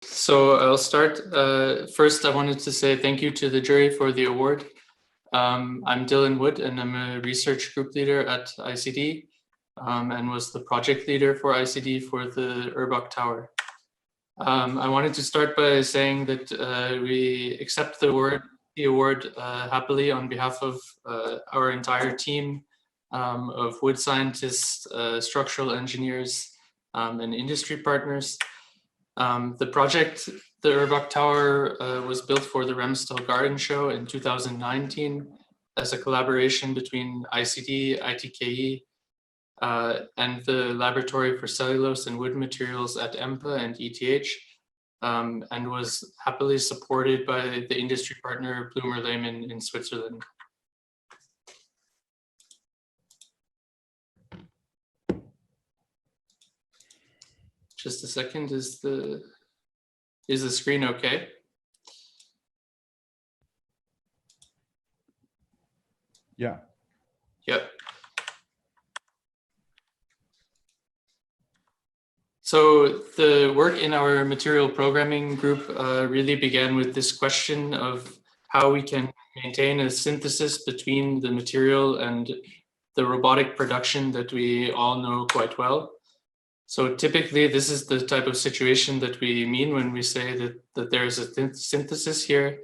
So I'll start. First, I wanted to say thank you to the jury for the award. I'm Dylan Wood, and I'm a research group leader at ICD, and was the project leader for ICD for the Urbach Tower. I wanted to start by saying that we accept the award happily on behalf of our entire team of wood scientists, structural engineers, and industry partners. The project, the Urbach Tower, was built for the Remstal Gartenschau in 2019 as a collaboration between ICD, ITKE, and the Laboratory for Cellulose and Wood Materials at EMPA and ETH, and was happily supported by the industry partner Blumer Lehmann in Switzerland. Just a second, is the screen okay? Yeah. Yep. So the work in our material programming group really began with this question of how we can maintain a synthesis between the material and the robotic production that we all know quite well. So typically, this is the type of situation that we mean when we say that there is a synthesis here,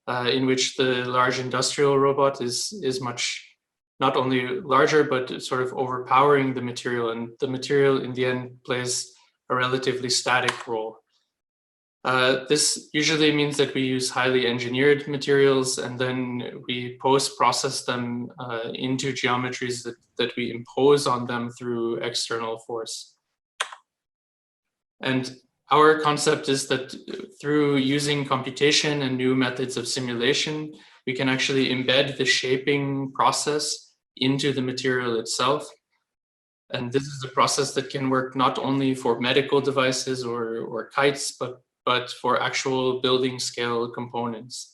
in which the large industrial robot is much not only larger, but sort of overpowering the material, and the material in the end plays a relatively static role. This usually means that we use highly engineered materials, and then we post-process them into geometries that we impose on them through external force. And our concept is that through using computation and new methods of simulation, we can actually embed the shaping process into the material itself. And this is a process that can work not only for medical devices or kites, but for actual building scale components.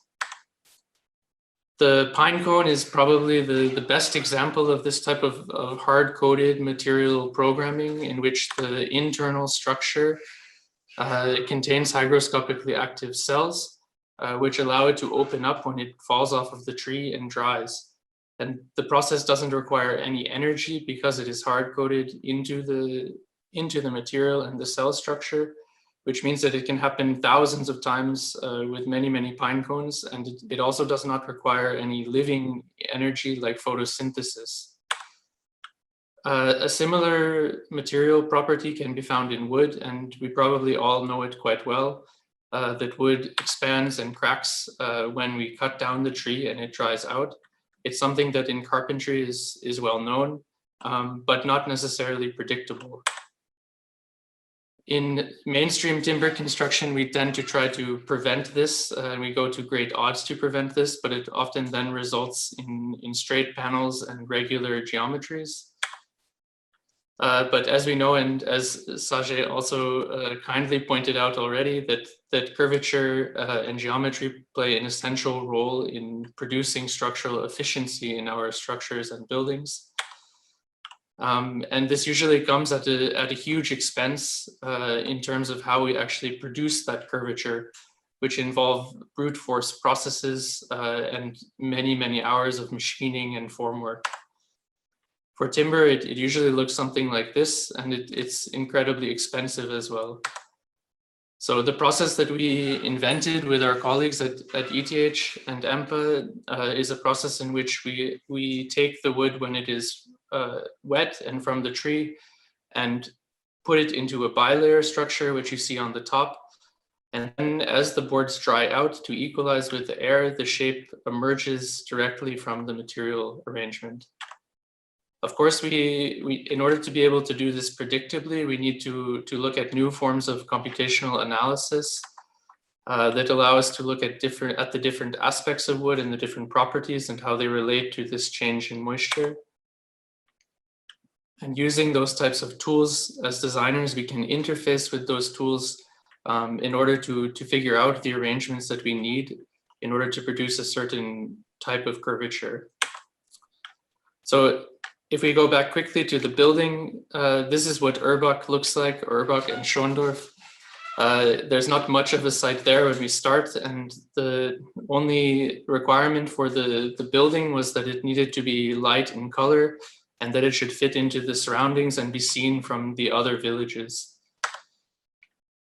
The pine cone is probably the best example of this type of hard-coded material programming, in which the internal structure contains hygroscopically active cells, which allow it to open up when it falls off of the tree and dries. And the process doesn't require any energy because it is hard-coded into the material and the cell structure, which means that it can happen thousands of times with many, many pine cones. And it also does not require any living energy like photosynthesis. A similar material property can be found in wood, and we probably all know it quite well, that wood expands and cracks when we cut down the tree and it dries out. It's something that in carpentry is well known, but not necessarily predictable. In mainstream timber construction, we tend to try to prevent this, and we go to great odds to prevent this, but it often then results in straight panels and regular geometries. But as we know, and as Sajay also kindly pointed out already, that curvature and geometry play an essential role in producing structural efficiency in our structures and buildings. And this usually comes at a huge expense in terms of how we actually produce that curvature, which involve brute force processes and many, many hours of machining and formwork. For timber, it usually looks something like this, and it's incredibly expensive as well. So the process that we invented with our colleagues at ETH and EMPA is a process in which we take the wood when it is wet and from the tree and put it into a bilayer structure, which you see on the top. And then as the boards dry out to equalize with the air, the shape emerges directly from the material arrangement. Of course, in order to be able to do this predictably, we need to look at new forms of computational analysis that allow us to look at the different aspects of wood and the different properties and how they relate to this change in moisture. And using those types of tools as designers, we can interface with those tools in order to figure out the arrangements that we need in order to produce a certain type of curvature. So if we go back quickly to the building, this is what Urbach looks like, Urbach and Schondorf. There's not much of a site there when we start, and the only requirement for the building was that it needed to be light in color and that it should fit into the surroundings and be seen from the other villages.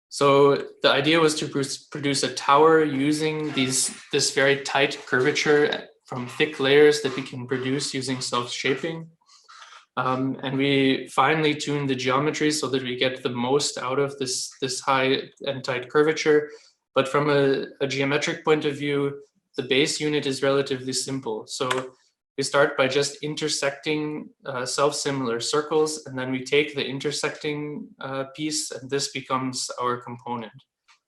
So the idea was to produce a tower using this very tight curvature from thick layers that we can produce using self-shaping. And we finely tuned the geometry so that we get the most out of this high and tight curvature. But from a geometric point of view, the base unit is relatively simple. So we start by just intersecting self-similar circles, and then we take the intersecting piece, and this becomes our component.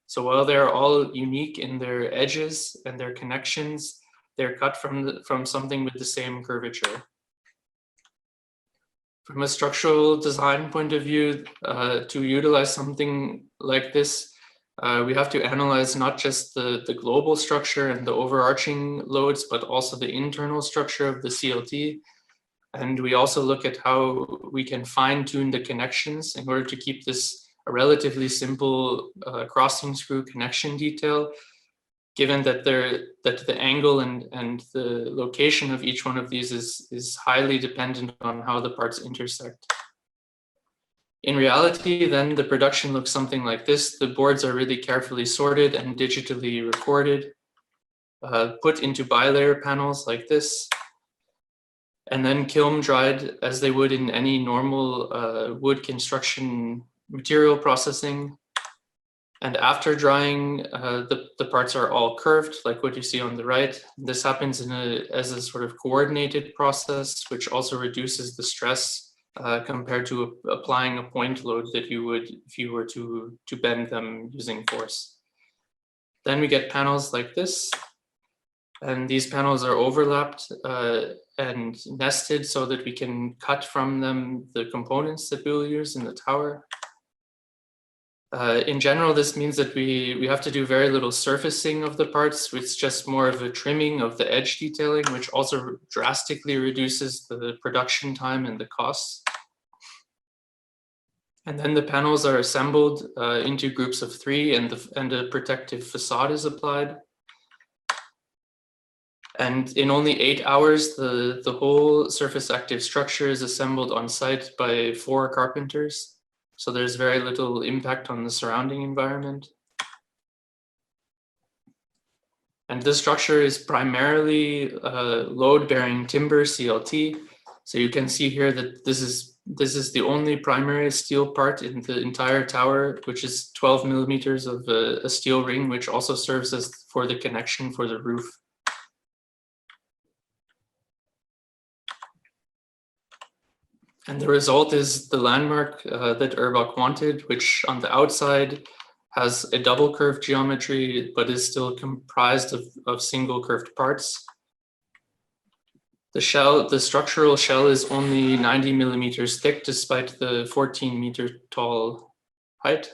So while they're all unique in their edges and their connections, they're cut from something with the same curvature. From a structural design point of view, to utilize something like this, we have to analyze not just the global structure and the overarching loads, but also the internal structure of the CLT. And we also look at how we can fine tune the connections in order to keep this a relatively simple crossing screw connection detail, given that the angle and the location of each one of these is highly dependent on how the parts intersect. In reality, then the production looks something like this. The boards are really carefully sorted and digitally recorded, put into bilayer panels like this, and then kiln dried as they would in any normal wood construction material processing. And after drying, the parts are all curved, like what you see on the right. This happens as a sort of coordinated process, which also reduces the stress compared to applying a point load that you would if you were to bend them using force. Then we get panels like this, and these panels are overlapped and nested so that we can cut from them the components that we will use in the tower. In general, this means that we have to do very little surfacing of the parts. It's just more of a trimming of the edge detailing, which also drastically reduces the production time and the costs. And then the panels are assembled into groups of 3, and a protective facade is applied. And in only 8 hours, the whole surface active structure is assembled on site by 4 carpenters. So there's very little impact on the surrounding environment. And this structure is primarily load-bearing timber CLT. So you can see here that this is the only primary steel part in the entire tower, which is 12 millimeters of a steel ring, which also serves as for the connection for the roof. And the result is the landmark that Urbach wanted, which on the outside has a double curved geometry, but is still comprised of single curved parts. The structural shell is only 90 millimeters thick, despite the 14-meter tall height.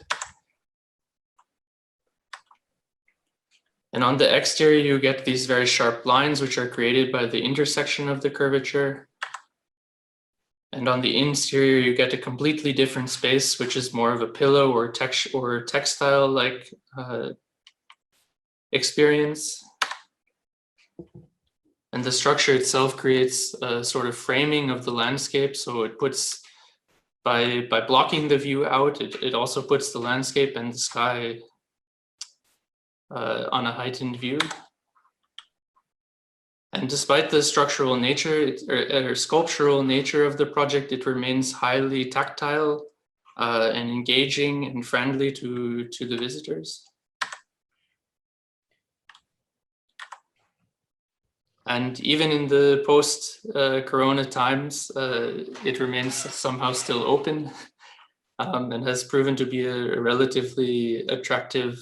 And on the exterior, you get these very sharp lines, which are created by the intersection of the curvature. And on the interior, you get a completely different space, which is more of a pillow or textile-like experience. And the structure itself creates a sort of framing of the landscape. So it puts, by blocking the view out, it also puts the landscape and the sky on a heightened view. And despite the structural nature or sculptural nature of the project, it remains highly tactile and engaging and friendly to the visitors. And even in the post-corona times, it remains somehow still open and has proven to be a relatively attractive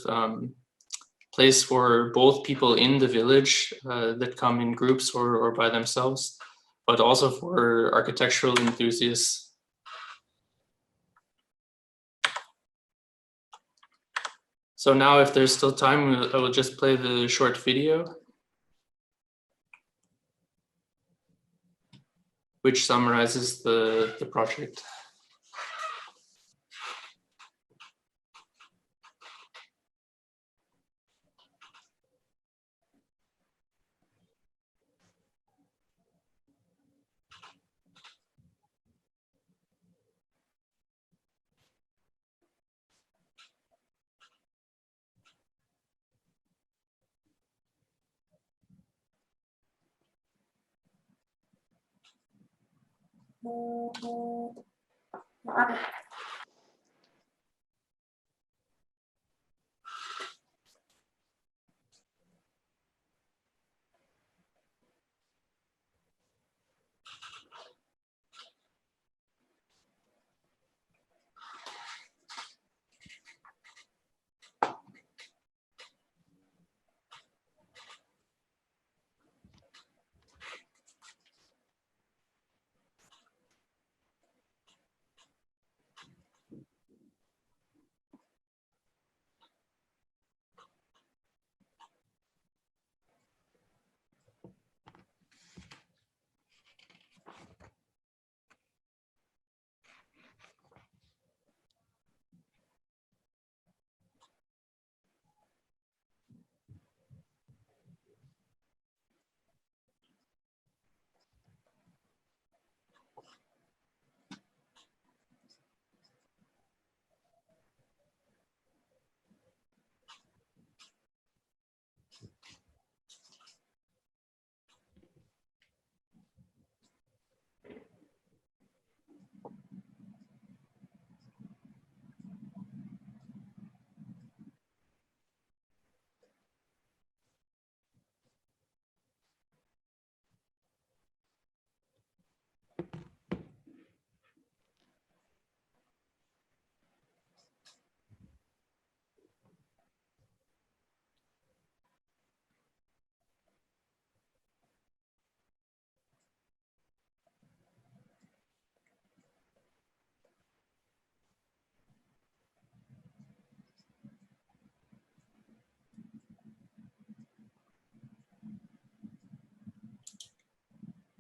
place for both people in the village that come in groups or by themselves, but also for architectural enthusiasts. So now, if there's still time, I will just play the short video, which summarizes the project.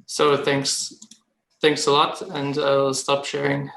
So thanks a lot, and I'll stop sharing.